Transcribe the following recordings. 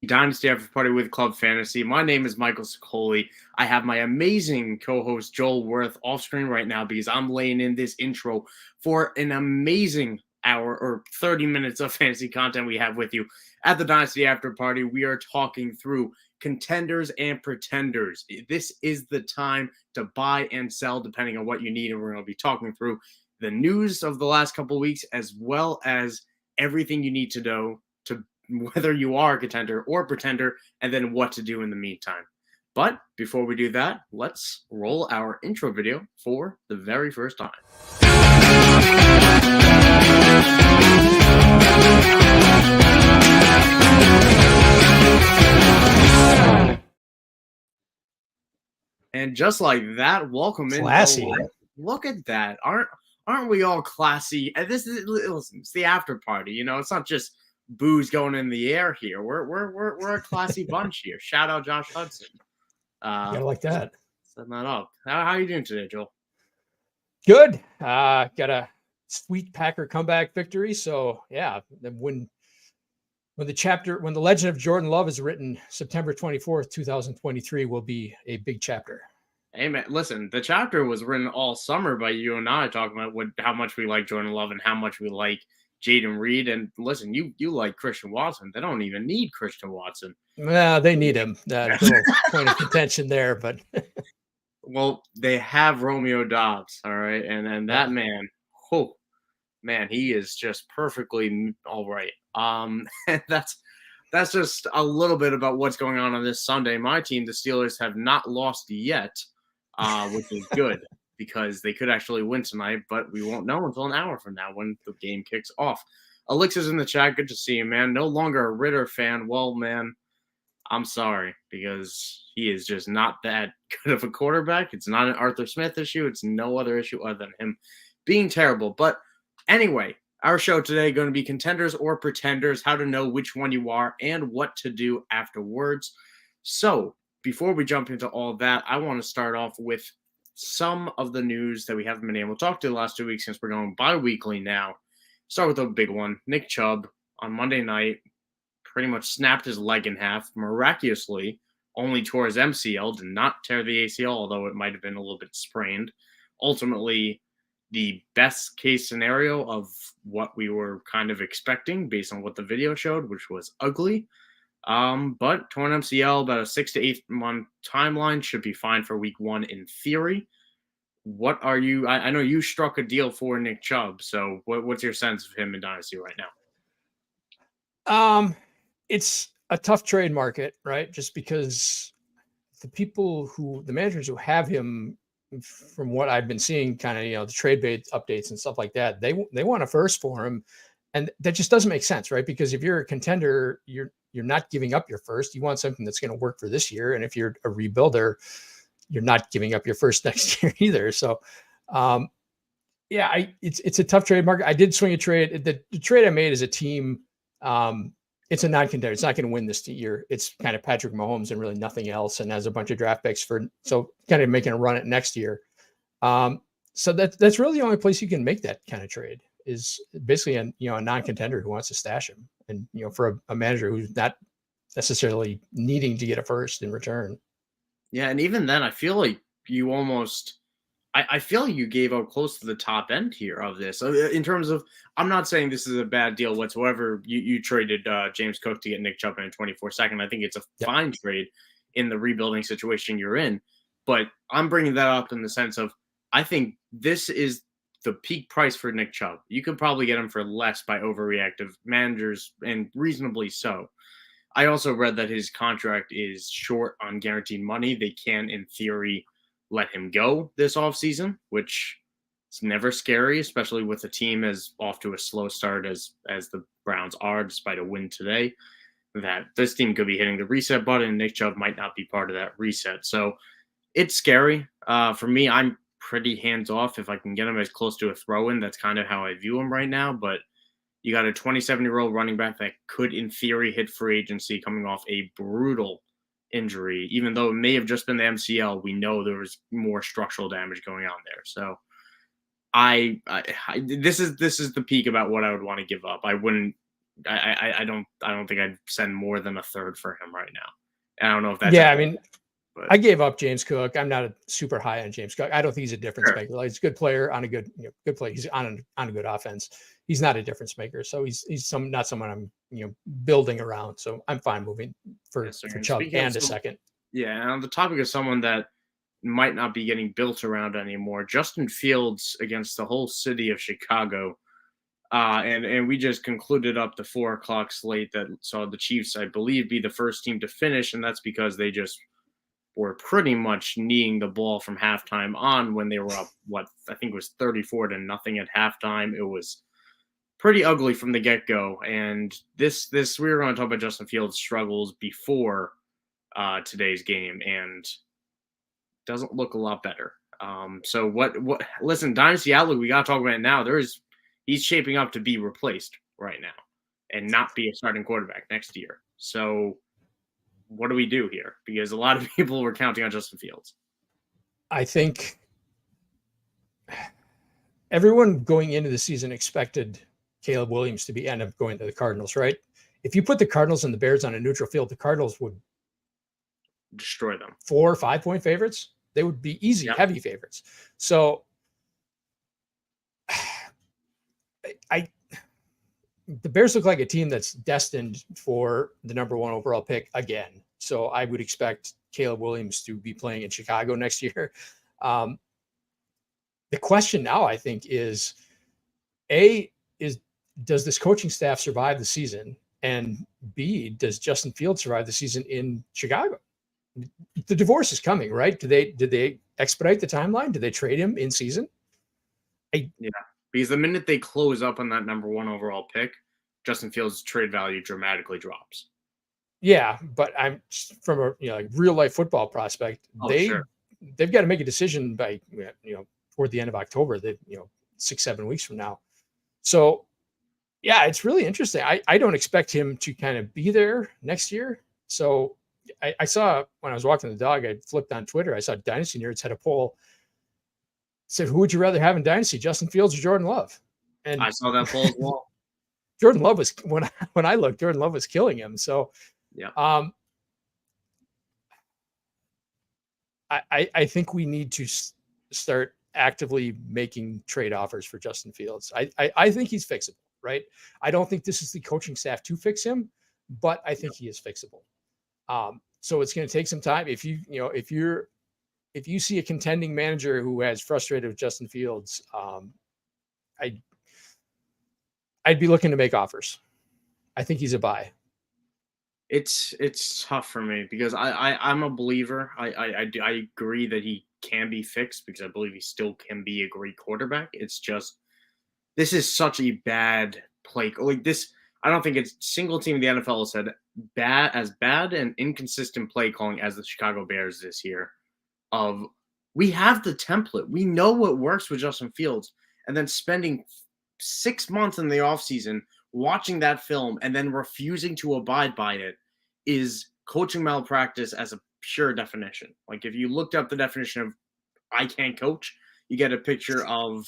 Dynasty After Party with Club Fantasy. My name is Michael Sicoli. I have my amazing co-host Joel Wirth off screen right now because I'm laying in this intro for an amazing hour or 30 minutes of fantasy content we have with you at the Dynasty After Party. We are talking through contenders and pretenders. This is the time to buy and sell depending on what you need, and we're going to be talking through the news of the last couple of weeks as well as everything you need to know to whether you are a contender or pretender, and then what to do in the meantime. But before we do that, let's roll our intro video for the very first time. And just like that, welcome in. Classy. Look at that. Aren't we all classy? And listen, it's the after party. You know, it's not just booze going in the air here. We're a classy bunch here. Shout out Josh Hudson. Yeah, like that. Setting that up. How are you doing today, Joel? Good. Got a sweet Packer comeback victory. So yeah, when the legend of Jordan Love is written, September 24th, 2023 will be a big chapter. Hey man, listen, the chapter was written all summer by you and I talking about how much we like Jordan Love and how much we like Jaden Reed. And listen, you like Christian Watson. They don't even need Christian Watson. Well, they need him. Little point of contention there, but well, they have Romeo Dobbs, all right, and that man, he is just perfectly all right. And that's just a little bit about what's going on this Sunday. My team, the Steelers, have not lost yet, which is good. Because they could actually win tonight, but we won't know until an hour from now when the game kicks off. Elixir's in the chat. Good to see you, man. No longer a Ritter fan. Well, man, I'm sorry because he is just not that good of a quarterback. It's not an Arthur Smith issue. It's no other issue other than him being terrible. But anyway, our show today going to be contenders or pretenders, how to know which one you are and what to do afterwards. So before we jump into all that, I want to start off with some of the news that we haven't been able to talk to the last 2 weeks since we're going bi-weekly now. Start with a big one. Nick Chubb on Monday night pretty much snapped his leg in half. Miraculously, only tore his MCL, did not tear the ACL, although it might have been a little bit sprained. Ultimately, the best case scenario of what we were kind of expecting based on what the video showed, which was ugly. But torn MCL, about a 6 to 8 month timeline, should be fine for week 1 in theory. What are you? I know you struck a deal for Nick Chubb, so what's your sense of him in Dynasty right now? It's a tough trade market, right? Just because the managers who have him, from what I've been seeing, kind of the trade bait updates and stuff like that, they want a first for him, and that just doesn't make sense, right? Because if you're a contender, you're not giving up your first. You want something that's going to work for this year. And if you're a rebuilder, you're not giving up your first next year either. So, it's a tough trade market. I did swing a trade. The trade I made as a team, it's a non-contender. It's not going to win this year. It's kind of Patrick Mahomes and really nothing else. And has a bunch of draft picks so kind of making a run at next year. So that's really the only place you can make that kind of trade is basically a non-contender who wants to stash him. And, for a manager who's not necessarily needing to get a first in return. Yeah. And even then, I feel like you almost, I feel like you gave up close to the top end here of this. In terms of, I'm not saying this is a bad deal whatsoever. You traded James Cook to get Nick Chubb in 24-second. I think it's a fine trade in the rebuilding situation you're in. But I'm bringing that up in the sense of, I think this is the peak price for Nick Chubb. You could probably get him for less by overreactive managers, and reasonably so. I also read that his contract is short on guaranteed money. They can, in theory, let him go this offseason, which is never scary, especially with a team as off to a slow start as the Browns are, despite a win today, that this team could be hitting the reset button, and Nick Chubb might not be part of that reset. So it's scary. For me, I'm pretty hands-off if I can get him as close to a throw-in. That's kind of how I view him right now. But you got a 27-year-old running back that could, in theory, hit free agency coming off a brutal injury. Even though it may have just been the MCL, we know there was more structural damage going on there. So this is the peak about what I would want to give up. I wouldn't I don't think I'd send more than a third for him right now. And I don't know if that's Yeah, I mean, but I gave up James Cook. I'm not a super high on James Cook. I don't think he's a difference sure. maker. Like, he's a good player on a good, good play. He's on a good offense. He's not a difference maker. So he's not someone I'm building around. So I'm fine moving for Yes, sir. And Chubb speaking of and a second. yeah, and on the topic of someone that might not be getting built around anymore, Justin Fields against the whole city of Chicago. And we just concluded up the 4 o'clock slate that saw the Chiefs, I believe, be the first team to finish, and that's because they just were pretty much kneeing the ball from halftime on when they were up, what I think was 34-0 at halftime. It was pretty ugly from the get-go. And this we were going to talk about Justin Fields' struggles before today's game, and doesn't look a lot better. So what listen, Dynasty Outlook, we got to talk about it now. He's shaping up to be replaced right now and not be a starting quarterback next year. So what do we do here? Because a lot of people were counting on Justin Fields. I think everyone going into the season expected Caleb Williams to end up going to the Cardinals, right? If you put the Cardinals and the Bears on a neutral field, the Cardinals would destroy them. 4 or 5 point favorites. They would be easy, heavy favorites. So the Bears look like a team that's destined for the number 1 overall pick again. So I would expect Caleb Williams to be playing in Chicago next year. The question now, I think, is does this coaching staff survive the season? And B, does Justin Fields survive the season in Chicago? The divorce is coming, right? Did they expedite the timeline? Did they trade him in season? Yeah, because the minute they close up on that number 1 overall pick, Justin Fields' trade value dramatically drops. Yeah, but I'm from a like real life football prospect. They've got to make a decision by toward the end of October. They 6-7 weeks from now. So yeah, it's really interesting. I don't expect him to kind of be there next year. So I saw when I was walking the dog, I flipped on Twitter. I saw Dynasty Nerds had a poll. Said, who would you rather have in Dynasty, Justin Fields or Jordan Love? And I saw that poll as well. Jordan Love was when I looked, Jordan Love was killing him. So yeah, I think we need to start actively making trade offers for Justin Fields. I think he's fixable, right? I don't think this is the coaching staff to fix him, but I think he is fixable. So it's going to take some time. If you see a contending manager who has frustrated with Justin Fields, I'd be looking to make offers. I think he's a buy. It's tough for me because I'm a believer. I agree that he can be fixed because I believe he still can be a great quarterback. It's just this is such a bad play. Like this, I don't think it's single team in the NFL has said bad and inconsistent play calling as the Chicago Bears this year. We have the template. We know what works with Justin Fields, and then spending 6 months in the offseason watching that film and then refusing to abide by it is coaching malpractice as a pure definition. Like if you looked up the definition of I can't coach, you get a picture of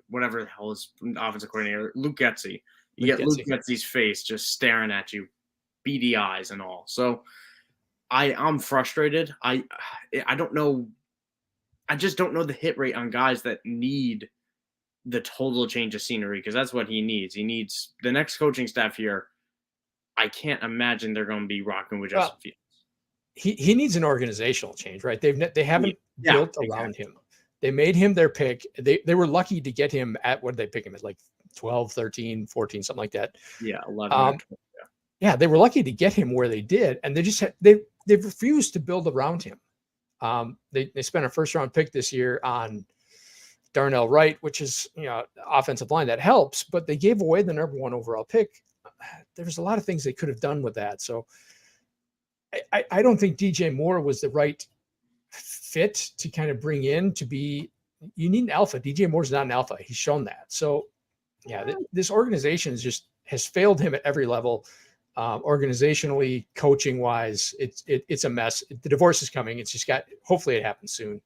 whatever the hell is offensive coordinator, Luke Getsy. You get Luke Getsy's face just staring at you, beady eyes and all. So I'm frustrated. I don't know. I just don't know the hit rate on guys that need the total change of scenery because that's what he needs. He needs the next coaching staff here. I can't imagine they're going to be rocking with Justin Fields. He needs an organizational change, right? They haven't built around him. They made him their pick. They were lucky to get him at what did they pick him at, like 12, 13, 14, something like that. Yeah, 11. Yeah, they were lucky to get him where they did, and they just they've refused to build around him. They spent a first round pick this year on Darnell Wright, which is offensive line that helps, but they gave away the number 1 overall pick. There's a lot of things they could have done with that. So I don't think DJ Moore was the right fit to kind of bring in to be. You need an alpha. DJ Moore's not an alpha. He's shown that. So yeah, this organization has failed him at every level. Organizationally, coaching wise, it's a mess. The divorce is coming. It's just hopefully it happens soon.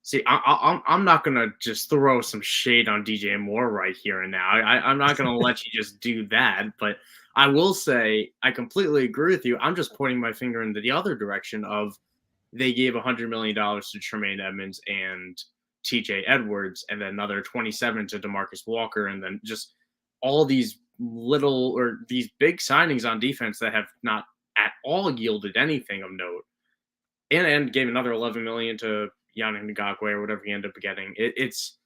See, I'm not going to just throw some shade on DJ Moore right here and now. I'm not going to let you just do that, but I will say I completely agree with you. I'm just pointing my finger in the other direction of they gave $100 million to Tremaine Edmonds and TJ Edwards, and then another 27 to DeMarcus Walker, and then just all these little or these big signings on defense that have not at all yielded anything of note. And gave another 11 million to Yannick Ngakoue or whatever he ended up getting. It's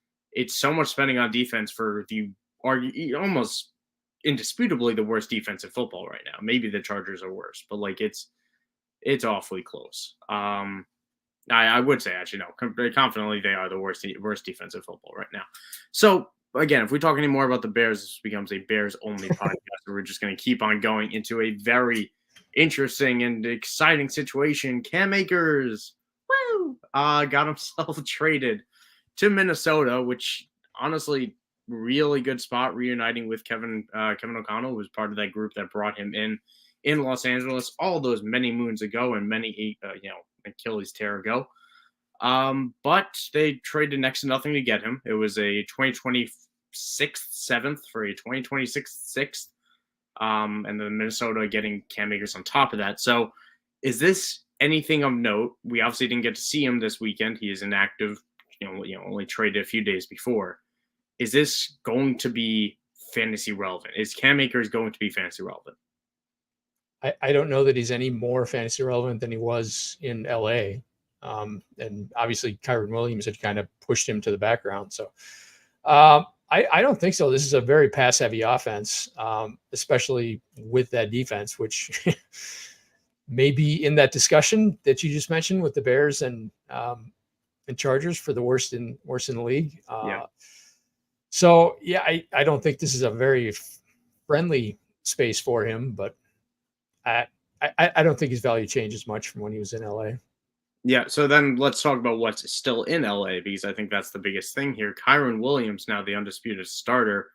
so much spending on defense for the almost indisputably the worst defense in football right now. Maybe the Chargers are worse, but like it's awfully close. I would say actually no, very confidently they are the worst defense in football right now. So again, if we talk any more about the Bears, this becomes a Bears only podcast. We're just going to keep on going into a very interesting and exciting situation. Cam Akers, got himself traded to Minnesota, which honestly, really good spot reuniting with Kevin O'Connell, who was part of that group that brought him in Los Angeles all those many moons ago and many Achilles tear ago. But they traded next to nothing to get him. It was a 2026 7th for a 2026 6th. And then Minnesota getting Cam Akers on top of that. So is this anything of note? We obviously didn't get to see him this weekend. He is inactive, only traded a few days before. Is this going to be fantasy relevant? Is Cam Akers going to be fantasy relevant? I don't know that he's any more fantasy relevant than he was in LA. And obviously Kyron Williams had kind of pushed him to the background. So I don't think so. This is a very pass heavy offense, especially with that defense, which may be in that discussion that you just mentioned with the Bears and Chargers for the worst in the league. So yeah, I don't think this is a very friendly space for him, but I don't think his value changes much from when he was in LA. Yeah, so then let's talk about what's still in LA, because I think that's the biggest thing here. Kyron Williams, now the undisputed starter.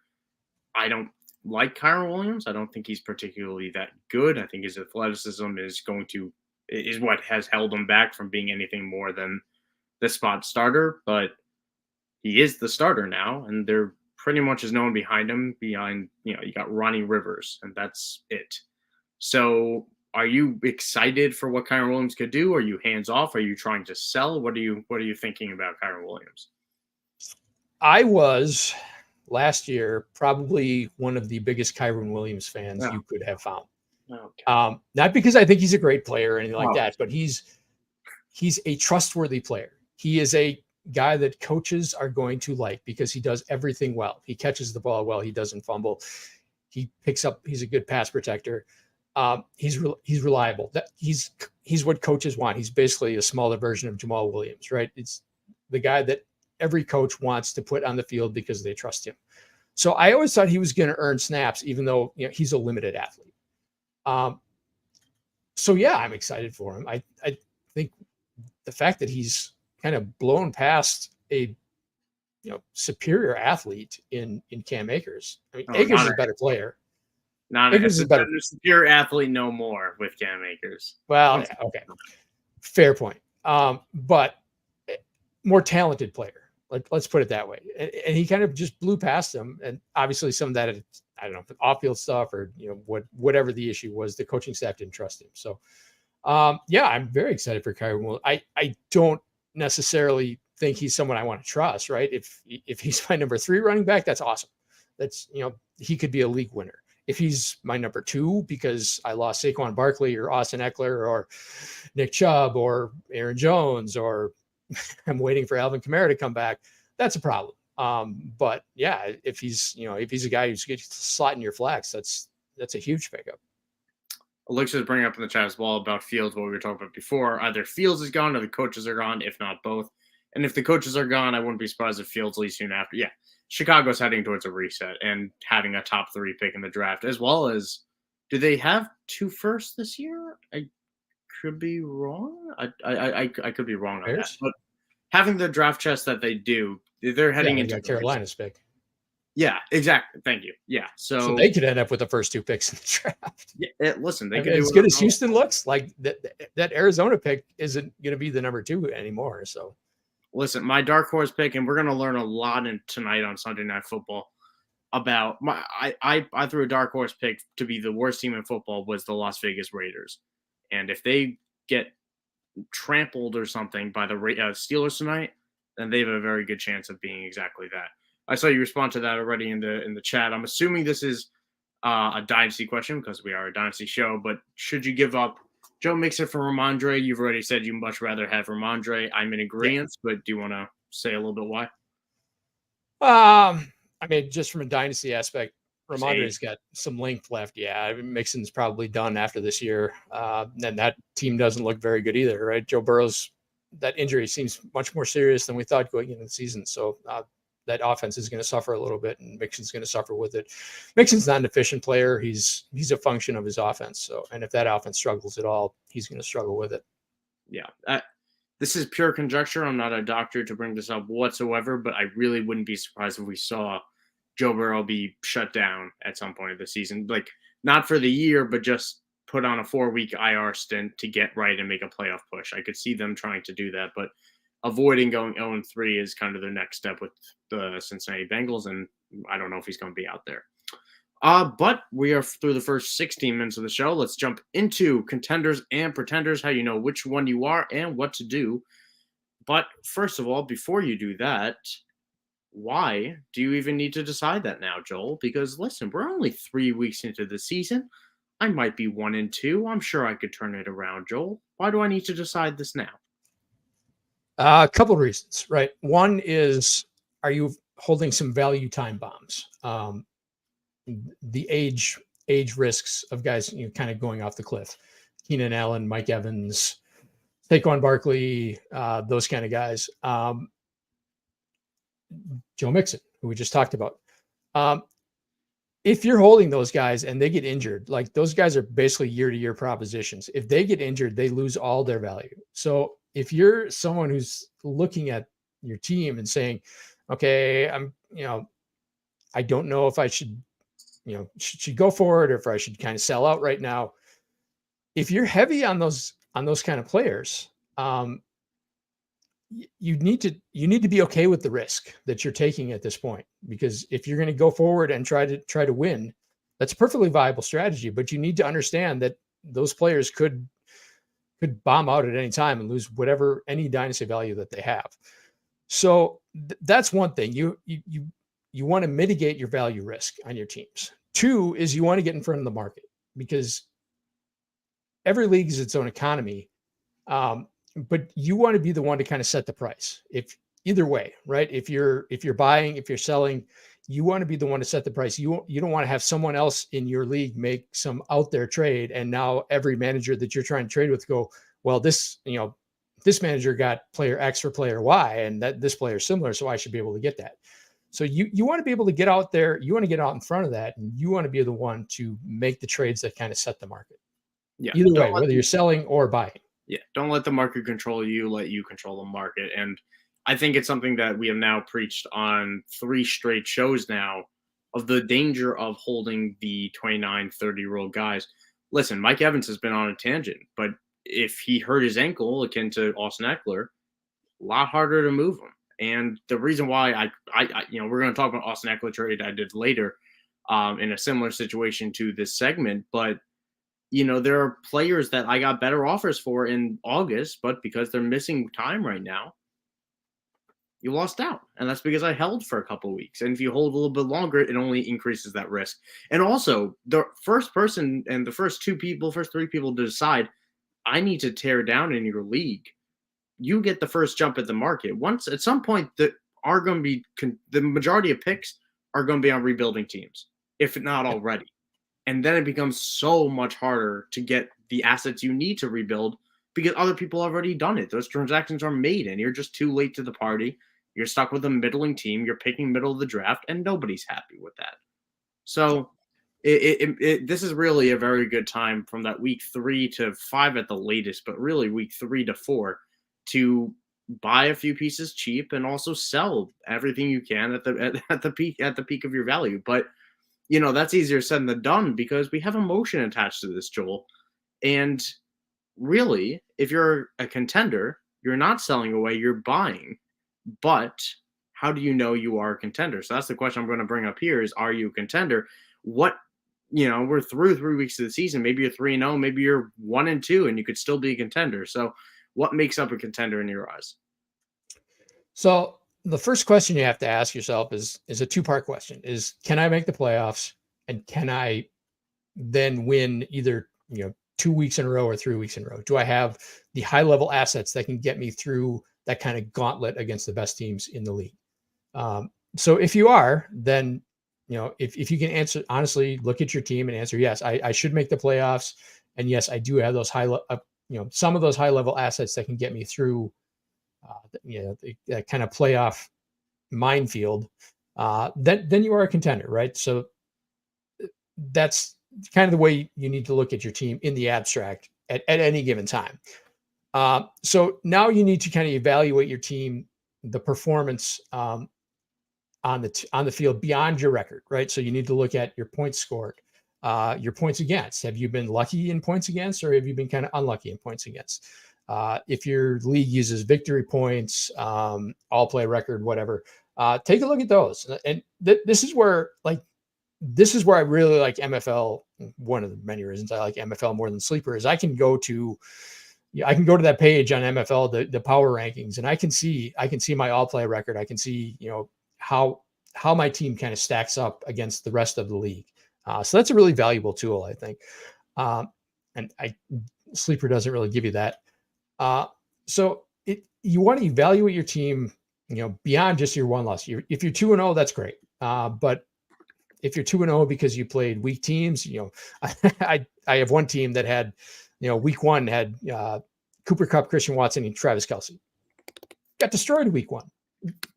I don't like Kyron Williams. I don't think he's particularly that good. I think his athleticism is what has held him back from being anything more than the spot starter, but he is the starter now, and there pretty much is no one behind him. You got Ronnie Rivers, and that's it. So are you excited for what Kyron Williams could do? Are you hands off? Are you trying to sell? What are you thinking about Kyron Williams? I was last year probably one of the biggest Kyron Williams fans you could have found. Okay. Not because I think he's a great player or anything like that, but he's a trustworthy player. He is a guy that coaches are going to like because he does everything well. He catches the ball well. He doesn't fumble. He picks up. He's a good pass protector. He's reliable. He's what coaches want. He's basically a smaller version of Jamal Williams, right? It's the guy that every coach wants to put on the field because they trust him. So I always thought he was going to earn snaps, even though he's a limited athlete. So yeah, I'm excited for him. I think the fact that he's kind of blown past a superior athlete in Cam Akers. I mean, Akers is a better player. Akers is better. Superior athlete, no more with Cam Akers. Well, yeah, okay, fair point. But more talented player. Let's put it that way. And he kind of just blew past him. And obviously, some of that, I don't know, off-field stuff or whatever the issue was, the coaching staff didn't trust him. So, yeah, I'm very excited for Kyron Williams. I don't necessarily think he's someone I want to trust, right? If he's my number 3 running back, that's awesome. That's, he could be a league winner. If he's my number 2 because I lost Saquon Barkley or Austin Eckler or Nick Chubb or Aaron Jones, or I'm waiting for Alvin Kamara to come back, that's a problem. But yeah, if he's a guy who's going to slot in your flex, that's a huge pickup. Alexa's bringing up in the chat as well about Fields, what we were talking about before. Either Fields is gone or the coaches are gone, if not both. And if the coaches are gone, I wouldn't be surprised if Fields leaves soon after. Yeah, Chicago's heading towards a reset and having a top 3 pick in the draft, as well as, do they have 2 firsts this year? I could be wrong. I could be wrong on that. But having the draft chest that they do, they're heading into Carolina's pick. Yeah, exactly. Thank you. Yeah, so they could end up with the first 2 picks in the draft. Yeah, listen, they could as good as Houston looks. Like that Arizona pick isn't going to be the number 2 anymore. So, listen, my dark horse pick, and we're going to learn a lot tonight on Sunday Night Football. about I threw a dark horse pick to be the worst team in football was the Las Vegas Raiders. And if they get trampled or something by the Steelers tonight, then they have a very good chance of being exactly that. I saw you respond to that already in the chat. I'm assuming this is a dynasty question because we are a dynasty show. But should you give up Joe Mixon for Rhamondre? You've already said you much rather have Rhamondre. I'm in agreement, but do you want to say a little bit why? I mean, just from a dynasty aspect, Rhamondre's got some length left. Yeah, I mean, Mixon's probably done after this year. And that team doesn't look very good either, right? Joe Burrow's, that injury seems much more serious than we thought going into the season. So that offense is going to suffer a little bit, and Mixon's going to suffer with it. Mixon's not an efficient player. He's a function of his offense. So, and if that offense struggles at all, he's going to struggle with it. Yeah. This is pure conjecture. I'm not a doctor to bring this up whatsoever, but I really wouldn't be surprised if we saw Joe Burrow be shut down at some point of the season. Like, not for the year, but just put on a 4-week IR stint to get right and make a playoff push. I could see them trying to do that, but avoiding going 0-3 is kind of their next step with the Cincinnati Bengals, and I don't know if he's going to be out there. But we are through the first 16 minutes of the show. Let's jump into contenders and pretenders, how you know which one you are and what to do. But first of all, before you do that, why do you even need to decide that now, Joel? Because listen, we're only 3 weeks into the season. I might be 1-2. I'm sure I could turn it around, Joel. Why do I need to decide this now? A couple of reasons, right? One is, are you holding some value time bombs? The age risks of guys, kind of going off the cliff. Keenan Allen, Mike Evans, Saquon Barkley, those kind of guys. Joe Mixon, who we just talked about. If you're holding those guys and they get injured, like those guys are basically year-to-year propositions. If they get injured, they lose all their value. So if you're someone who's looking at your team and saying, okay, I don't know if I should go for it or if I should kind of sell out right now. If you're heavy on those kind of players, you need to be okay with the risk that you're taking at this point, because if you're going to go forward and try to win, that's a perfectly viable strategy, but you need to understand that those players could bomb out at any time and lose any dynasty value that they have. So that's one thing. You want to mitigate your value risk on your teams. Two is you want to get in front of the market, because every league is its own economy. But you want to be the one to kind of set the price. If either way, right? If you're buying, if you're selling, you want to be the one to set the price. You don't want to have someone else in your league make some out there trade, and now every manager that you're trying to trade with go, well, this manager got player X for player Y, and that this player is similar, so I should be able to get that. So you want to be able to get out there. You want to get out in front of that, and you want to be the one to make the trades that kind of set the market. Yeah. Either way, whether you're selling or buying. Yeah. Don't let the market control you. Let you control the market. And I think it's something that we have now preached on 3 straight shows now, of the danger of holding the 29, 30-year-old guys. Listen, Mike Evans has been on a tangent, but if he hurt his ankle, akin to Austin Eckler, a lot harder to move him. And the reason why I we're going to talk about Austin Eckler trade I did later in a similar situation to this segment, but there are players that I got better offers for in August, but because they're missing time right now, you lost out. And that's because I held for a couple of weeks. And if you hold a little bit longer, it only increases that risk. And also, the first person and the first 3 people to decide, I need to tear down in your league, you get the first jump at the market. Once at some point, the majority of picks are going to be on rebuilding teams, if not already. And then it becomes so much harder to get the assets you need to rebuild because other people have already done it. Those transactions are made, and you're just too late to the party. You're stuck with a middling team. You're picking middle of the draft, and nobody's happy with that. So this is really a very good time from that week 3 to 5 at the latest, but really week 3 to 4 to buy a few pieces cheap and also sell everything you can at the peak of your value. But that's easier said than done because we have emotion attached to this, Joel. And really, if you're a contender, you're not selling away, you're buying. But how do you know you are a contender? So that's the question I'm going to bring up here is, are you a contender? What, we're through 3 weeks of the season. Maybe you're 3-0, maybe you're 1-2, and you could still be a contender. So what makes up a contender in your eyes? So the first question you have to ask yourself is a two-part question: is can I make the playoffs, and can I then win either 2 weeks in a row or 3 weeks in a row? Do I have the high-level assets that can get me through that kind of gauntlet against the best teams in the league? So if you are, then if you can answer honestly, look at your team and answer yes, I should make the playoffs, and yes, I do have those some of those high-level assets that can get me through that kind of playoff minefield. Then you are a contender, right? So that's kind of the way you need to look at your team in the abstract at any given time. So now you need to kind of evaluate your team, the performance on the field beyond your record, right? So you need to look at your points scored, your points against. Have you been lucky in points against, or have you been kind of unlucky in points against? If your league uses victory points, all play record, whatever, take a look at those. And this is where I really like MFL. One of the many reasons I like MFL more than Sleeper is I can go to that page on MFL, the power rankings, and I can see my all play record. I can see, how my team kind of stacks up against the rest of the league. So that's a really valuable tool, I think. And Sleeper doesn't really give you that. So you want to evaluate your team, beyond just your one loss. If you're 2-0, that's great. But if you're 2-0 because you played weak teams, I have one team that had, week 1 had Cooper Kupp, Christian Watson, and Travis Kelce. Got destroyed week 1.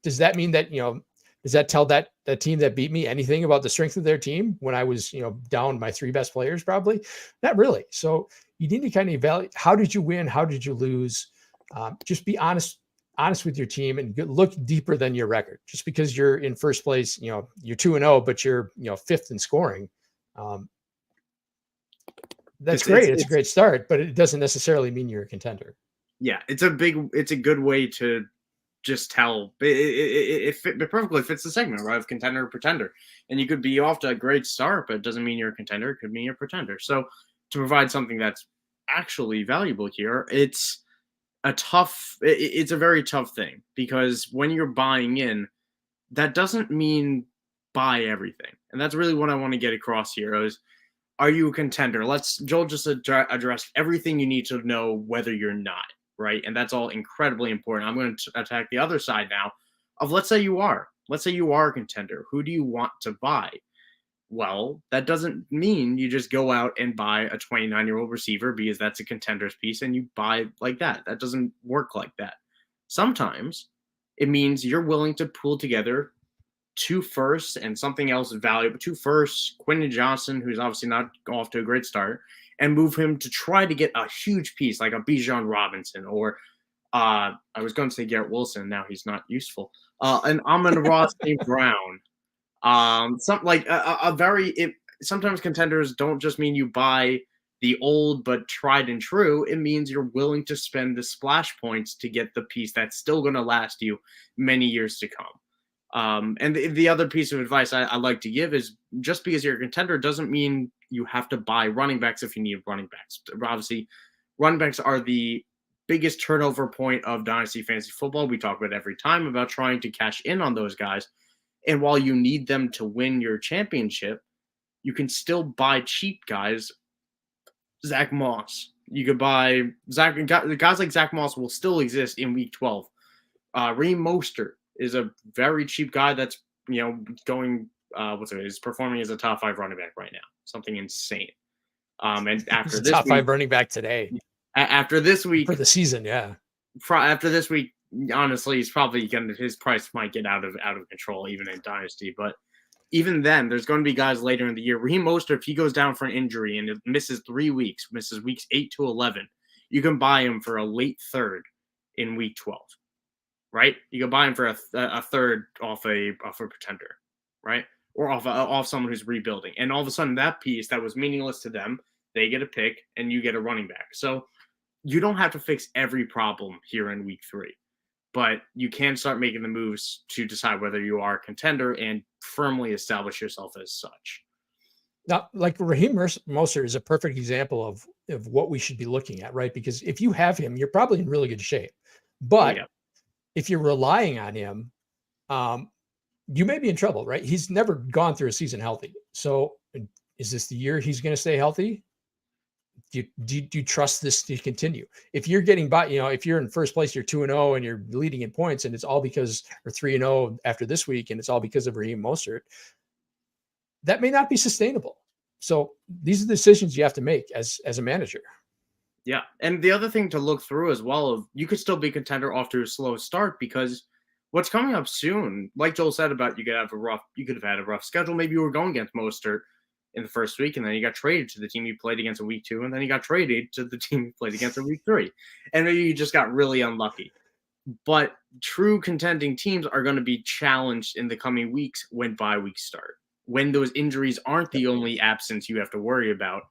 Does that mean that, does that tell that team that beat me anything about the strength of their team when I was, down my 3 best players? Probably not really. So you need to kind of evaluate, how did you win? How did you lose? Just be honest with your team and look deeper than your record. Just because you're in first place, you're 2-0, but you're, 5th in scoring. That's great. It's a great start, but it doesn't necessarily mean you're a contender. Yeah. It's a good way to just tell. It perfectly fits the segment, right? Of contender or pretender. And you could be off to a great start, but it doesn't mean you're a contender. It could mean you're a pretender. So to provide something that's actually valuable here, it's a very tough thing, because when you're buying in, that doesn't mean buy everything. And that's really what I want to get across here is, are you a contender? Joel just address everything you need to know whether you're not, right? And that's all incredibly important. I'm going to attack the other side now of, let's say you are a contender. Who do you want to buy? Well, that doesn't mean you just go out and buy a 29-year-old receiver because that's a contender's piece and you buy like that. That doesn't work like that. Sometimes it means you're willing to pull together 2 firsts and something else valuable. 2 firsts, Quentin Johnson, who's obviously not off to a great start, and move him to try to get a huge piece like a Bijan Robinson, or I was going to say Garrett Wilson. Now he's not useful. And Amon-Ra St. Brown. Something like sometimes contenders don't just mean you buy the old but tried and true. It means you're willing to spend the splash points to get the piece that's still going to last you many years to come. And the other piece of advice I like to give is, just because you're a contender doesn't mean you have to buy running backs if you need running backs. Obviously, running backs are the biggest turnover point of Dynasty fantasy football. We talk about it every time about trying to cash in on those guys. And while you need them to win your championship, you can still buy cheap guys. Zach Moss. You could buy guys like Zach Moss will still exist in week 12. Raheem Mostert is a very cheap guy that's, going, is performing as a top 5 running back right now. Something insane. And after this top 5 running back today. After this week. For the season, yeah. After this week, honestly, he's probably his price might get out of control even in Dynasty. But even then, there's going to be guys later in the year. Raheem Mostert, if he goes down for an injury and misses 3 weeks, misses weeks 8 to 11, you can buy him for a late third in week 12, right? You can buy him for a third off a pretender, right? Or off someone who's rebuilding. And all of a sudden, that piece that was meaningless to them, they get a pick and you get a running back. So you don't have to fix every problem here in week 3. but you can start making the moves to decide whether you are a contender and firmly establish yourself as such. Now, like Raheem Mostert is a perfect example of what we should be looking at, right? Because if you have him, you're probably in really good shape. But if you're relying on him, you may be in trouble, right? He's never gone through a season healthy. So is this the year he's going to stay healthy? Do you trust this to continue? If you're getting by, if you're in first place, you're 2-0 and you're leading in points, and it's all because, or 3-0 after this week, and it's all because of Raheem Mostert, that may not be sustainable. So these are the decisions you have to make as a manager. Yeah. And the other thing to look through as well, you could still be contender off to a slow start, because what's coming up soon, like Joel said about you could have had a rough schedule. Maybe you were going against Mostert in the first week, and then you got traded to the team you played against in week 2, and then you got traded to the team you played against in week 3. And maybe you just got really unlucky. But true contending teams are going to be challenged in the coming weeks when bye weeks start, when those injuries aren't the only absence you have to worry about.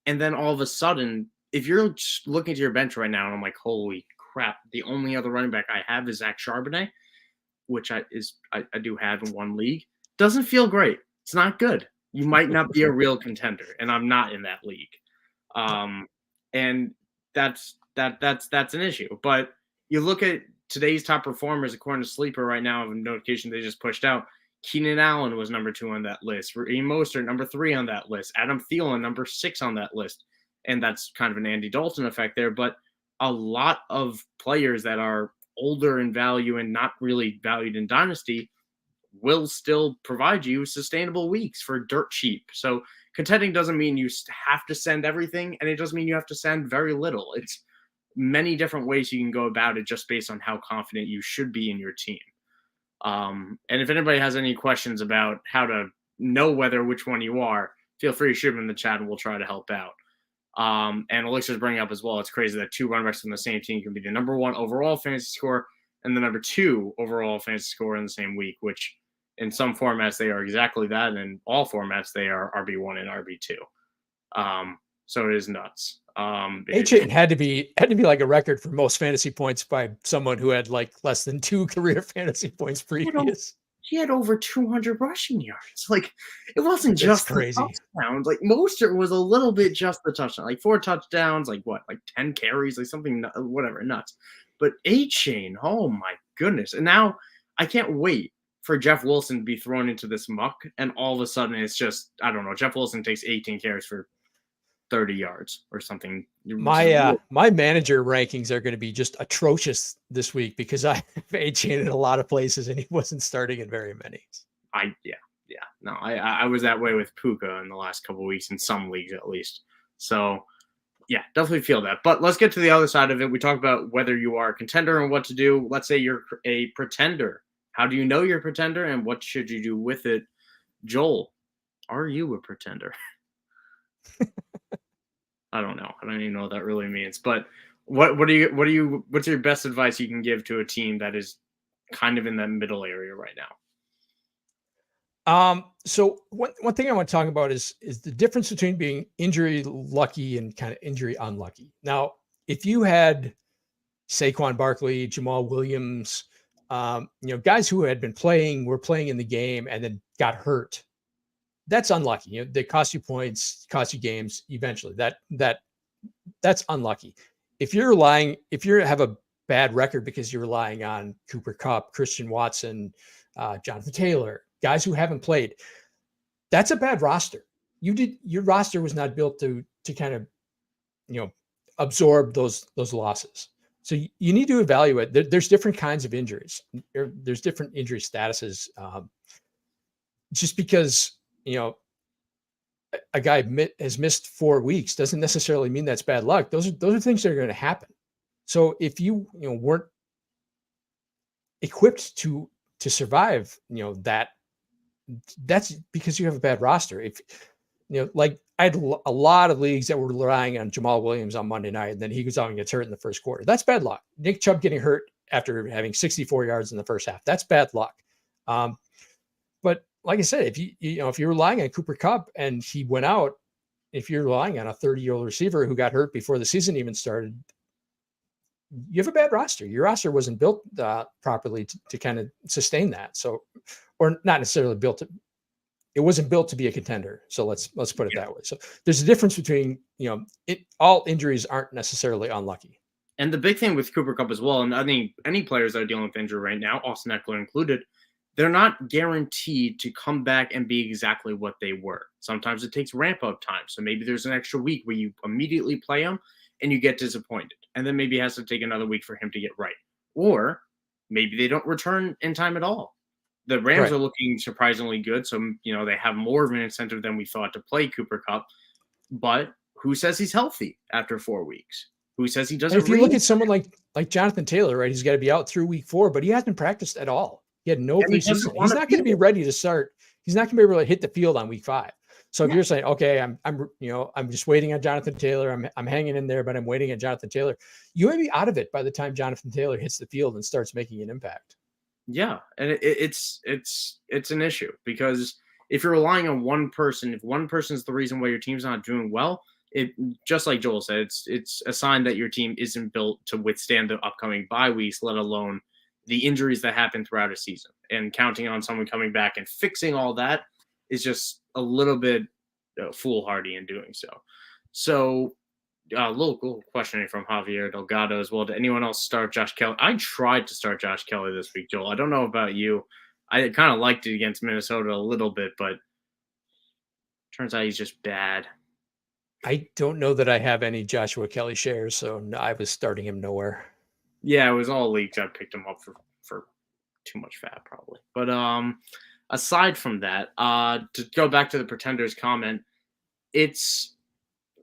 And then all of a sudden, if you're looking to your bench right now and I'm like, holy crap, the only other running back I have is Zach Charbonnet, which I do have in one league, doesn't feel great. It's not good. You might not be a real contender, and I'm not in that league. And that's an issue. But you look at today's top performers according to Sleeper right now, of a notification they just pushed out. Keenan Allen was number 2 on that list. Raheem Mostert, number 3 on that list. Adam Thielen, number 6 on that list. And that's kind of an Andy Dalton effect there. But a lot of players that are older in value and not really valued in Dynasty will still provide you sustainable weeks for dirt cheap. So contending doesn't mean you have to send everything, and it doesn't mean you have to send very little. It's many different ways you can go about it just based on how confident you should be in your team. And if anybody has any questions about how to know which one you are, feel free to shoot them in the chat and we'll try to help out. And Elixir's bringing up as well, it's crazy that 2 running backs from the same team can be the number 1 overall fantasy score and the number 2 overall fantasy score in the same week, which in some formats they are exactly that, and in all formats they are RB1 and RB2. So it is nuts. It had to be like a record for most fantasy points by someone who had like less than 2 career fantasy points previous. He had over 200 rushing yards. Like, it wasn't just crazy touchdowns. Like, Mostert was a little bit just the touchdown. Like 4 touchdowns, like 10 carries, like something, whatever, nuts. But A-Chain, oh my goodness. And now I can't wait for Jeff Wilson to be thrown into this muck, and all of a sudden it's just, I don't know, Jeff Wilson takes 18 carries for 30 yards or something. My manager rankings are going to be just atrocious this week because I have A-Chain in a lot of places and he wasn't starting in very many. I was that way with Puka in the last couple of weeks in some leagues at least. So yeah, definitely feel that. But let's get to the other side of it. We talked about whether you are a contender and what to do. Let's say you're a pretender. How do you know you're a pretender and what should you do with it? Joel, are you a pretender? I don't know. I don't even know what that really means. But what's your best advice you can give to a team that is kind of in that middle area right now? So one thing I want to talk about is the difference between being injury lucky and kind of injury unlucky. Now, if you had Saquon Barkley, Jamal Williams, guys who had been were playing in the game and then got hurt, that's unlucky. They cost you points, cost you games eventually. That's unlucky. If you have a bad record because you're relying on Cooper Kupp, Christian Watson, Jonathan Taylor, guys who haven't played, that's a bad roster. Your roster was not built to kind of, absorb those losses. So you need to evaluate. There's different kinds of injuries. There's different injury statuses. Just because, a guy has missed 4 weeks doesn't necessarily mean that's bad luck. Those are things that are going to happen. So if you weren't equipped to survive, that's because you have a bad roster. If like I had a lot of leagues that were relying on Jamal Williams on Monday night, and then he goes out and gets hurt in the first quarter. That's bad luck. Nick Chubb getting hurt after having 64 yards in the first half. That's bad luck. But like I said, if you're relying on Cooper Kupp and he went out, if you're relying on a 30-year-old receiver who got hurt before the season even started, you have a bad roster. Your roster wasn't built properly to kind of sustain that. So, or not necessarily built to, it wasn't built to be a contender. So let's put it that way. So there's a difference between, all injuries aren't necessarily unlucky. And the big thing with Cooper Kupp as well, and I think any players that are dealing with injury right now, Austin Eckler included, they're not guaranteed to come back and be exactly what they were. Sometimes it takes ramp up time. So maybe there's an extra week where you immediately play them and you get disappointed. And then maybe it has to take another week for him to get right. Or maybe they don't return in time at all. The Rams are looking surprisingly good. So, they have more of an incentive than we thought to play Cooper Kupp. But who says he's healthy after 4 weeks? Who says he doesn't? If you look at someone like Jonathan Taylor, right, he's got to be out through week 4, but he hasn't practiced at all. He had no preseason. He's not going to be ready to start. He's not going to be able to hit the field on week 5. So if you're saying, okay, I'm just waiting on Jonathan Taylor, I'm hanging in there, but I'm waiting on Jonathan Taylor, you may be out of it by the time Jonathan Taylor hits the field and starts making an impact. Yeah, and it's an issue, because if you're relying on one person, if one person's the reason why your team's not doing well, it, just like Joel said, it's a sign that your team isn't built to withstand the upcoming bye weeks, let alone the injuries that happen throughout a season. And counting on someone coming back and fixing all that is just a little bit foolhardy in doing so. So, little questioning from Javier Delgado as well. Did anyone else start Josh Kelly? I tried to start Josh Kelly this week, Joel. I don't know about you. I kind of liked it against Minnesota a little bit, but turns out he's just bad. I don't know that I have any Joshua Kelly shares, so I was starting him nowhere. Yeah, it was all leagues. I picked him up for too much fat, probably. But aside from that, to go back to the Pretenders comment, it's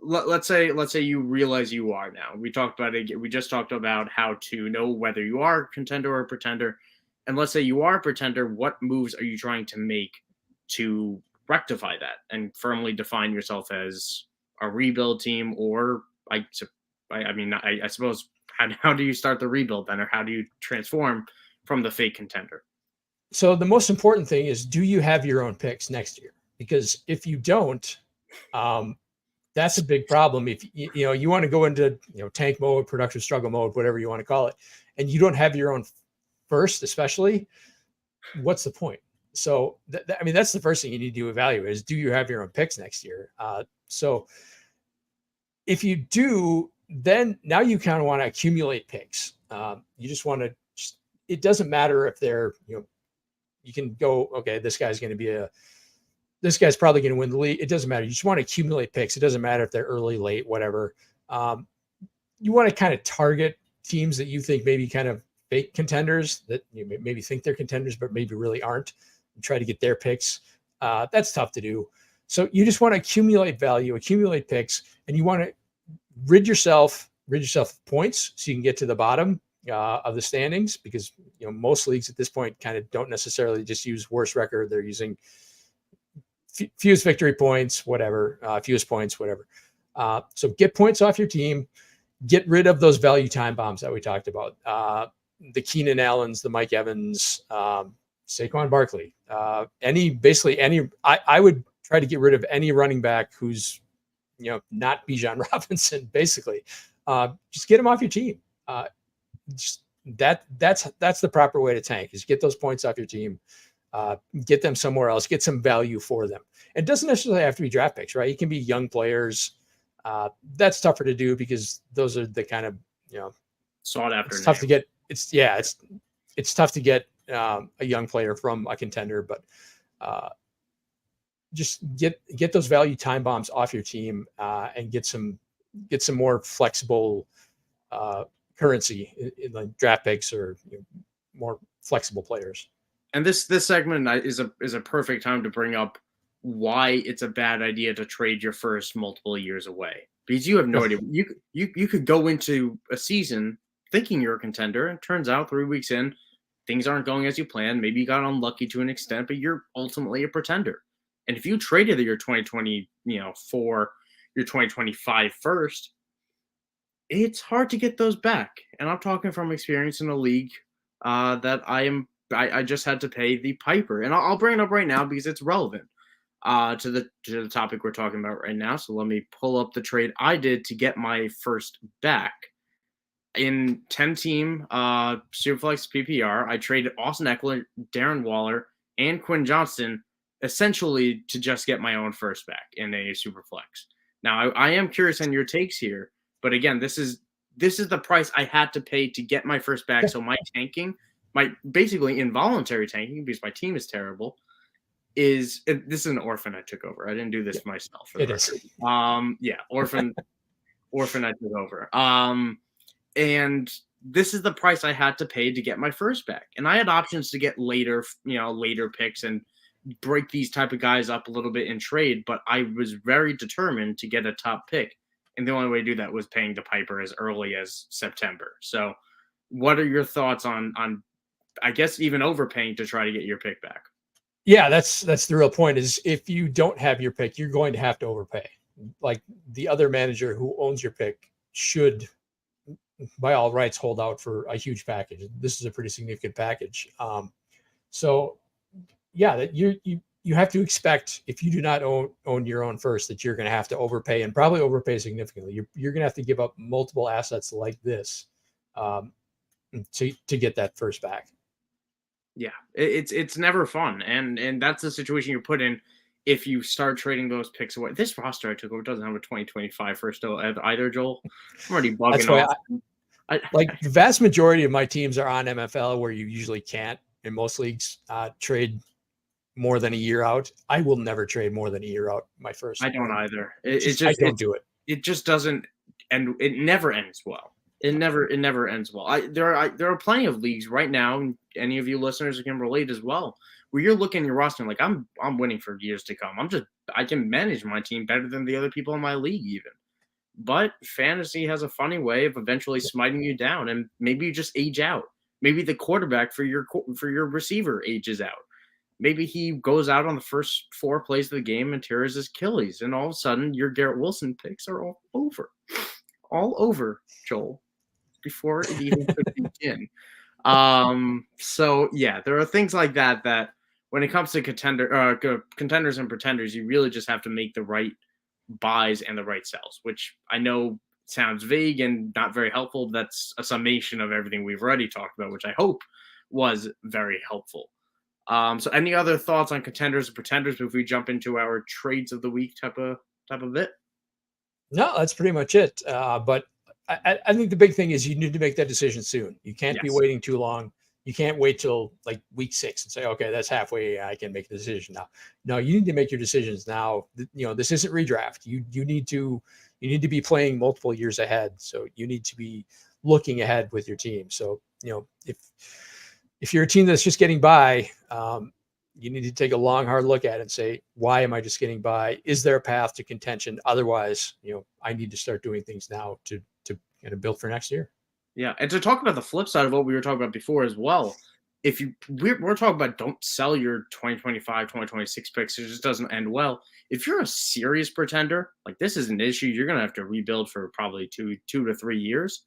let's say you realize you are now. We talked about it. We just talked about how to know whether you are a contender or a pretender. And let's say you are a pretender, what moves are you trying to make to rectify that and firmly define yourself as a rebuild team? Or I suppose, how do you start the rebuild then, or how do you transform from the fake contender? So the most important thing is, do you have your own picks next year? Because if you don't, that's a big problem. If you want to go into tank mode, production struggle mode, whatever you want to call it, and you don't have your own first, especially, what's the point? So that's the first thing you need to evaluate is, do you have your own picks next year? So if you do, then now you kind of want to accumulate picks. You just want to. It doesn't matter if they're you can go, okay, this guy's probably going to win the league. It doesn't matter. You just want to accumulate picks. It doesn't matter if they're early, late, whatever. You want to kind of target teams that you think maybe kind of fake contenders, that you maybe think they're contenders, but maybe really aren't, and try to get their picks. That's tough to do. So you just want to accumulate value, accumulate picks, and you want to rid yourself of points so you can get to the bottom of the standings, because most leagues at this point kind of don't necessarily just use worst record. They're using fewest victory points, whatever, fewest points, whatever. So get points off your team, get rid of those value time bombs that we talked about. The Keenan Allens, the Mike Evans, Saquon Barkley, I would try to get rid of any running back who's, not Bijan Robinson, basically. Just get him off your team. That's the proper way to tank, is get those points off your team, get them somewhere else, get some value for them. It doesn't necessarily have to be draft picks, right? It can be young players. That's tougher to do because those are the kind of, sought after. It's tough to get. It's tough to get a young player from a contender, but just get those value time bombs off your team and get some more flexible currency in the draft picks, or more flexible players. And this segment is a perfect time to bring up why it's a bad idea to trade your first multiple years away, because you have no idea. You could go into a season thinking you're a contender, and turns out 3 weeks in, things aren't going as you planned. Maybe you got unlucky to an extent, but you're ultimately a pretender. And if you traded your 2020, for your 2025 first, it's hard to get those back. And I'm talking from experience in a league that I just had to pay the piper. And I'll bring it up right now because it's relevant to the topic we're talking about right now. So let me pull up the trade I did to get my first back. in 10-team Superflex PPR, I traded Austin Eckler, Darren Waller, and Quinn Johnston essentially to just get my own first back in a Superflex. Now, I am curious on your takes here, but again, this is the price I had to pay to get my first back. So my tanking, my basically involuntary tanking, because my team is terrible, this is an orphan I took over. I didn't do this myself. It is. Yeah, orphan I took over. And this is the price I had to pay to get my first back. And I had options to get later picks and break these type of guys up a little bit in trade, but I was very determined to get a top pick. And the only way to do that was paying the piper as early as September. So what are your thoughts on I guess even overpaying to try to get your pick back? Yeah, that's the real point, is if you don't have your pick, you're going to have to overpay. Like, the other manager who owns your pick should, by all rights, hold out for a huge package. This is a pretty significant package. So yeah, that you have to expect, if you do not own your own first, that you're going to have to overpay, and probably overpay significantly. You're going to have to give up multiple assets like this to get that first back. Yeah, it's never fun, and that's the situation you're put in if you start trading those picks away. This roster I took over doesn't have a 2025 first either, Joel. I'm already bugging. That's why like the vast majority of my teams are on MFL, where you usually can't in most leagues trade more than a year out. I will never trade more than a year out my first. I don't either. I don't do it. It just doesn't, and it never ends well. It never ends well. There are plenty of leagues right now, and any of you listeners can relate as well, where you're looking at your roster and like, I'm winning for years to come. I can manage my team better than the other people in my league even. But fantasy has a funny way of eventually smiting you down, and maybe you just age out. Maybe the quarterback for your receiver ages out. Maybe he goes out on the first 4 plays of the game and tears his Achilles, and all of a sudden your Garrett Wilson picks are all over, Joel, before it even could begin. So yeah, there are things like that when it comes to contenders and pretenders, you really just have to make the right buys and the right sells, which I know sounds vague and not very helpful. That's a summation of everything we've already talked about, which I hope was very helpful. So any other thoughts on contenders and pretenders before we jump into our trades of the week type of bit? No, that's pretty much it. But I think the big thing is you need to make that decision soon. You can't be waiting too long. You can't wait till like week 6 and say, okay, that's halfway. I can make the decision now. No, you need to make your decisions now. This isn't redraft. You need to be playing multiple years ahead. So you need to be looking ahead with your team. So, if you're a team that's just getting by, you need to take a long, hard look at it and say, why am I just getting by? Is there a path to contention? Otherwise, I need to start doing things now to kind of build for next year. Yeah. And to talk about the flip side of what we were talking about before as well, we're talking about don't sell your 2025, 2026 picks. It just doesn't end well. If you're a serious pretender, like this is an issue, you're going to have to rebuild for probably 2 to 3 years.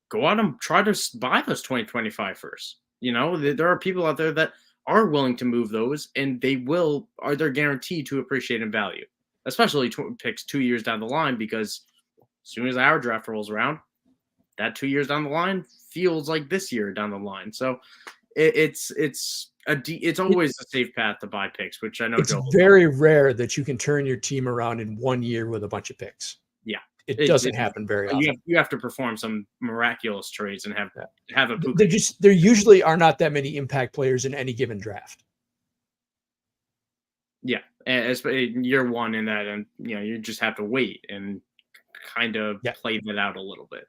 Go out and try to buy those 2025 first. There are people out there that are willing to move those, and they're guaranteed to appreciate in value, especially picks 2 years down the line, because as soon as our draft rolls around, that 2 years down the line feels like this year down the line. So it's always a safe path to buy picks, which I know it's very rare that you can turn your team around in 1 year with a bunch of picks. Yeah. It doesn't happen very often. You have to perform some miraculous trades and have a. There usually are not that many impact players in any given draft. Yeah, and year one in that, and you just have to wait and kind of play that out a little bit.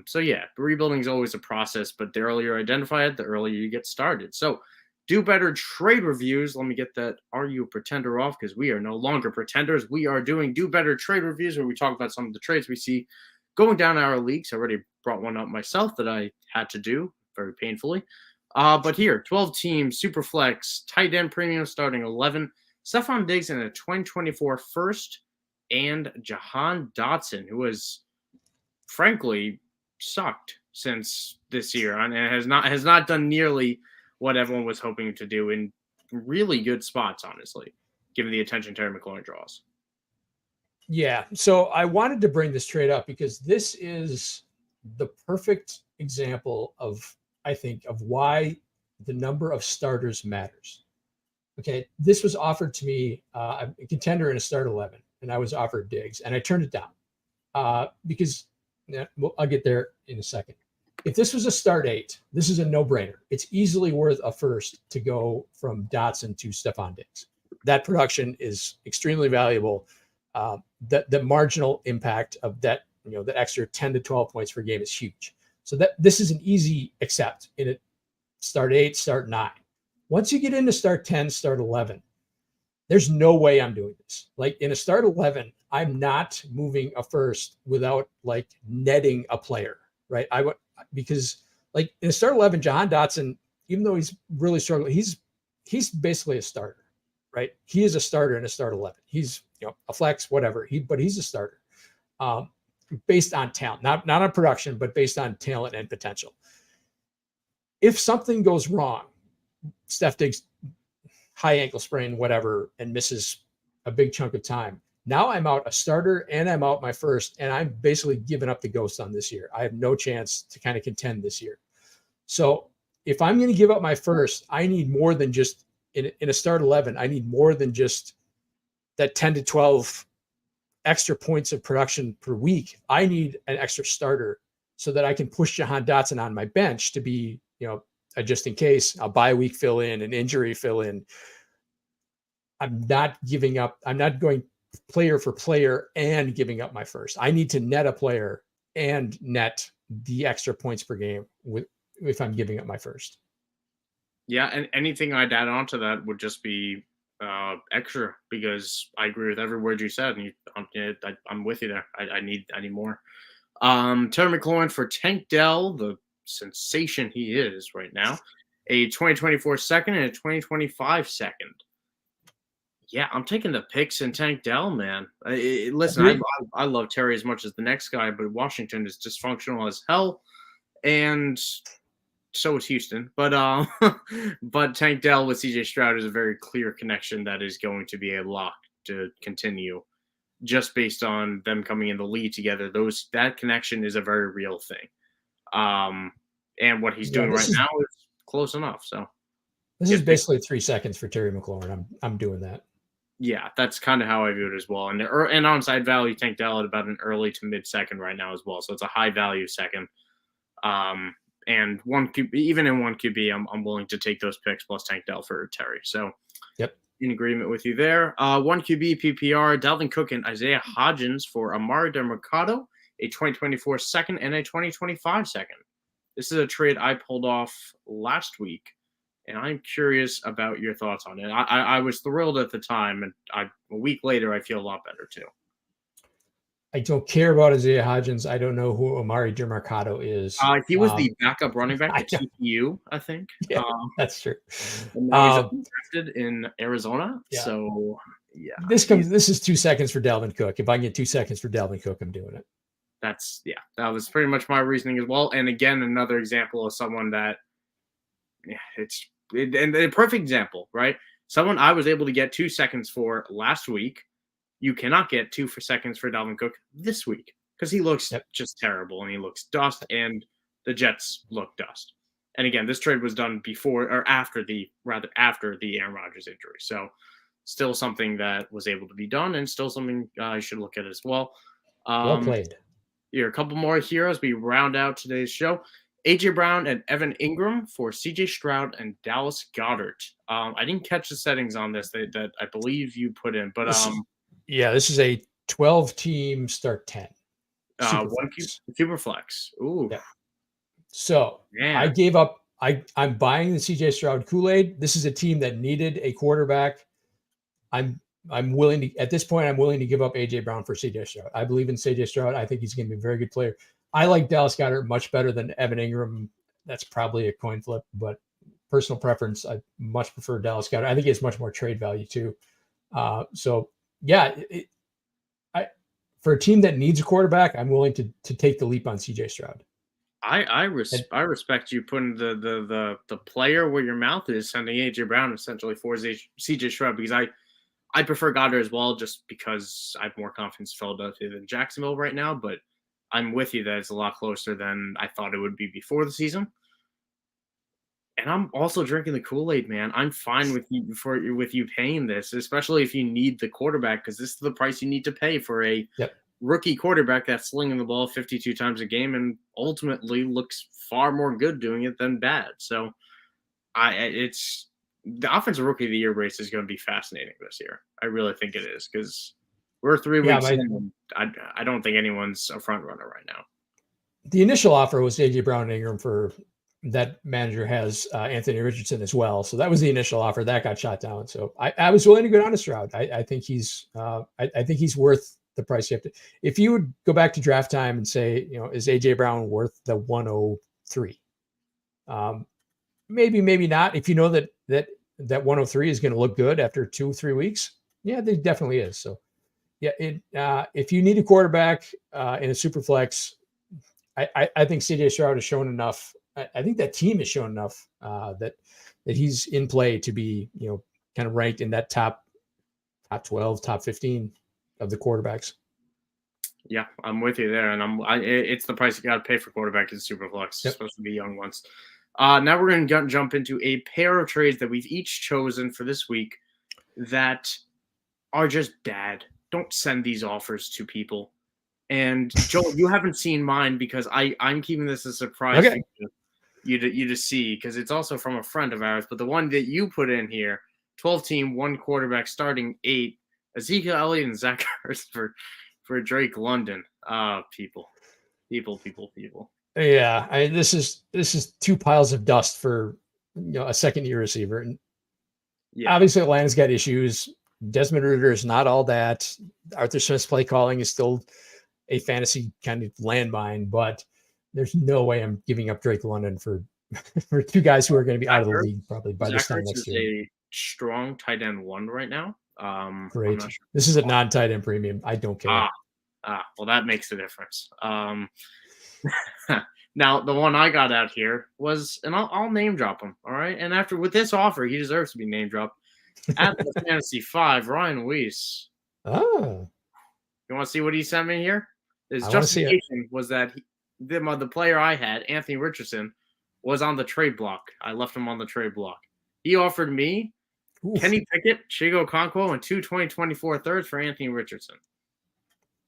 So yeah, rebuilding is always a process, but the earlier you identify it, the earlier you get started. So do better trade reviews. Let me get that "Are You a Pretender" off, because we are no longer pretenders. We are doing do better trade reviews, where we talk about some of the trades we see going down our leagues. I already brought one up myself that I had to do very painfully. But here, 12 teams, super flex, tight end premium starting 11, Stephon Diggs in a 2024 first, and Jahan Dotson, who has frankly sucked since this year and has not done nearly what everyone was hoping to do in really good spots, honestly, given the attention Terry McLaurin draws. Yeah. So I wanted to bring this trade up because this is the perfect example of, I think, of why the number of starters matters. Okay, this was offered to me, a contender in a start 11, and I was offered Diggs, and I turned it down because well, I'll get there in a second. If this was a start 8, this is a no-brainer. It's easily worth a first to go from Dotson to Stephon Diggs. That production is extremely valuable. The marginal impact of that, that extra 10 to 12 points per game is huge. So that this is an easy accept in a start 8, start 9. Once you get into start 10, start 11, there's no way I'm doing this. Like in a start 11, I'm not moving a first without like netting a player, right? Because like in a start 11, Jahan Dotson, even though he's really struggling, he's basically a starter, right? He is a starter in a start 11. He's a flex, whatever. But he's a starter based on talent, not on production, but based on talent and potential. If something goes wrong, Steph Diggs high ankle sprain, whatever, and misses a big chunk of time. Now I'm out a starter and I'm out my first, and I'm basically giving up the ghost on this year. I have no chance to kind of contend this year. So if I'm going to give up my first, I need more than just in a start 11. I need more than just that 10 to 12 extra points of production per week. I need an extra starter so that I can push Jahan Dotson on my bench to be, a just in case, a bye week fill in, an injury fill in. I'm not giving up. I'm not going player for player and giving up my first. I need to net a player and net the extra points per game if I'm giving up my first. Yeah, and anything I'd add on to that would just be extra, because I agree with every word you said, and I'm with you there. I need more. Terry McLaurin for Tank Dell, the sensation he is right now, a 2024 second and a 2025 second. Yeah, I'm taking the picks in Tank Dell, man. Listen, I love Terry as much as the next guy, but Washington is dysfunctional as hell, and so is Houston. But but Tank Dell with CJ Stroud is a very clear connection that is going to be a lock to continue, just based on them coming in the lead together. That connection is a very real thing. And what he's doing right now is close enough. So this is basically 3 seconds for Terry McLaurin. I'm doing that. Yeah, that's kind of how I view it as well. And onside value, Tank Dell at about an early to mid second right now as well. So it's a high value second. And even in one QB, I'm willing to take those picks plus Tank Dell for Terry. So yep, in agreement with you there. One QB PPR, Dalvin Cook and Isaiah Hodgins for Amari Mercado, a 2024 second and a 2025 second. This is a trade I pulled off last week, and I'm curious about your thoughts on it. I was thrilled at the time, and a week later, I feel a lot better too. I don't care about Isaiah Hodgins. I don't know who Amari Mercado is. He was the backup running back at TCU, I think. Yeah, that's true. And now he's drafted in Arizona. Yeah. So, yeah. This is 2 seconds for Dalvin Cook. If I can get 2 seconds for Dalvin Cook, I'm doing it. That was pretty much my reasoning as well. And again, another example of someone that, and a perfect example, right? Someone I was able to get 2 seconds for last week. You cannot get 2 seconds for Dalvin Cook this week because he looks just terrible, and he looks dust, and the Jets look dust. And again, this trade was done after the Aaron Rodgers injury. So still something that was able to be done, and still something I should look at as well. Well played. Here, a couple more here as we round out today's show. AJ Brown and Evan Ingram for CJ Stroud and Dallas Goedert. I didn't catch the settings on this that I believe you put in, but this is a 12-team start 10. Super flex. Ooh. Yeah. So I gave up. I'm buying the CJ Stroud Kool-Aid. This is a team that needed a quarterback. I'm willing to, at this point, I'm willing to give up AJ Brown for CJ Stroud. I believe in CJ Stroud. I think he's going to be a very good player. I like Dallas Goedert much better than Evan Ingram. That's probably a coin flip, but personal preference, I much prefer Dallas Goedert. I think he has much more trade value too. For a team that needs a quarterback, I'm willing to take the leap on CJ Stroud. I respect you putting the player where your mouth is, sending AJ Brown essentially for CJ Stroud, because I prefer Goddard as well, just because I have more confidence in Philadelphia than Jacksonville right now. But I'm with you that it's a lot closer than I thought it would be before the season. And I'm also drinking the Kool-Aid, man. I'm fine with you paying this, especially if you need the quarterback, because this is the price you need to pay for a rookie quarterback that's slinging the ball 52 times a game and ultimately looks far more good doing it than bad. So it's the offensive rookie of the year race is going to be fascinating this year. I really think it is, because we're 3 weeks in, and I don't think anyone's a front runner right now. The initial offer was AJ Brown and Ingram for that manager has Anthony Richardson as well. So that was the initial offer that got shot down. So I was willing to go down this route. I think he's worth the price you have to. If you would go back to draft time and say, is AJ Brown worth the 103? Maybe not. If you know that 103 is going to look good after 2-3 weeks, yeah, there definitely is. So yeah, if you need a quarterback in a super flex, I think CJ Stroud has shown enough. I think that team has shown enough that he's in play to be, kind of ranked in that top 12, top 15 of the quarterbacks. Yeah, I'm with you there, and it's the price you got to pay for quarterback in Superflex, supposed to be young ones. Now we're going to jump into a pair of trades that we've each chosen for this week that are just bad. Don't send these offers to people. And Joel, you haven't seen mine because I'm keeping this a surprise for you to see, because it's also from a friend of ours. But the one that you put in here, 12-team, 1 quarterback, starting 8, Ezekiel Elliott and Zach Ertz for Drake London. People. Yeah, this is 2 piles of dust for a second-year receiver. And obviously Atlanta's got issues. Desmond Ridder is not all that. Arthur Smith's play calling is still a fantasy kind of landmine, but there's no way I'm giving up Drake London for 2 guys who are going to be out of the league probably by this time next year. A strong tight end 1 right now. Great. Sure. This is a non-tight end premium. I don't care. Well, that makes the difference. Now, the one I got out here was, and I'll name drop him, all right? And with this offer, he deserves to be name dropped. At the Fantasy 5, Ryan Weiss. Oh. You want to see what he sent me here? His justification was that the player I had, Anthony Richardson, was on the trade block. I left him on the trade block. He offered me Kenny Pickett, Chigo Okonkwo, and 2 2024 thirds for Anthony Richardson.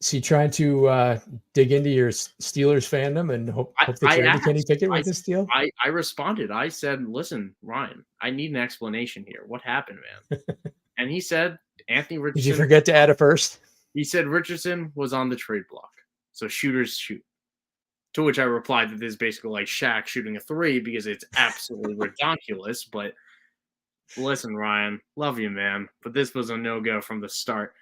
Is he trying to dig into your Steelers fandom and hope they trade Kenny Pickett with this deal? I responded. I said, listen, Ryan, I need an explanation here. What happened, man? And he said, Anthony Richardson. Did you forget to add a first? He said Richardson was on the trade block. So shooters shoot. To which I replied that this is basically like Shaq shooting a 3 because it's absolutely ridiculous. But listen, Ryan, love you, man. But this was a no-go from the start.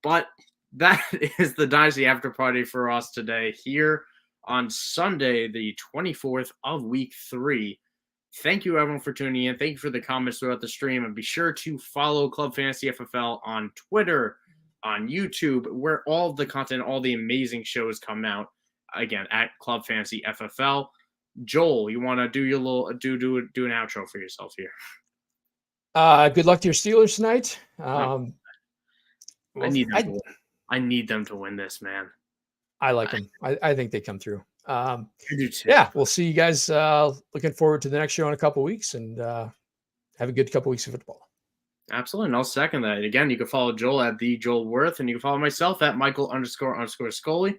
But that is the Dynasty After Party for us today here on Sunday, the 24th of Week 3. Thank you, everyone, for tuning in. Thank you for the comments throughout the stream. And be sure to follow Club Fantasy FFL on Twitter, on YouTube, where all the content, all the amazing shows come out. Again, at Club Fantasy FFL. Joel, you want to do your little do an outro for yourself here? Good luck to your Steelers tonight. I need them to win this, man. I like them. I think they come through. I do too. Yeah, we'll see you guys. Looking forward to the next show in a couple of weeks, and have a good couple weeks of football. Absolutely, and I'll second that. Again, you can follow Joel at the Joel Wirth, and you can follow myself at Michael__Sicoli.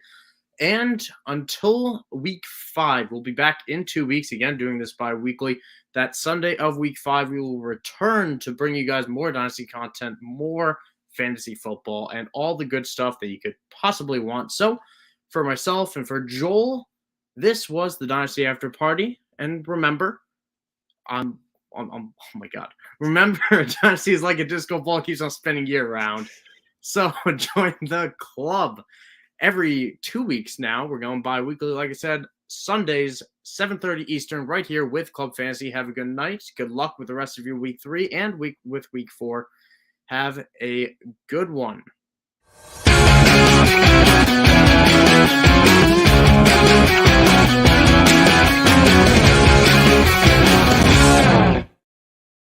And until Week 5, we'll be back in 2 weeks again, doing this bi-weekly. That Sunday of Week 5, we will return to bring you guys more Dynasty content, more fantasy football, and all the good stuff that you could possibly want. So, for myself and for Joel, this was the Dynasty After Party. And remember, oh my God. Remember, Dynasty is like a disco ball, keeps on spinning year round. So, join the club. Every 2 weeks now, we're going bi-weekly, like I said, Sundays, 7:30 Eastern, right here with Club Fantasy. Have a good night. Good luck with the rest of your Week 3 and with Week 4. Have a good one.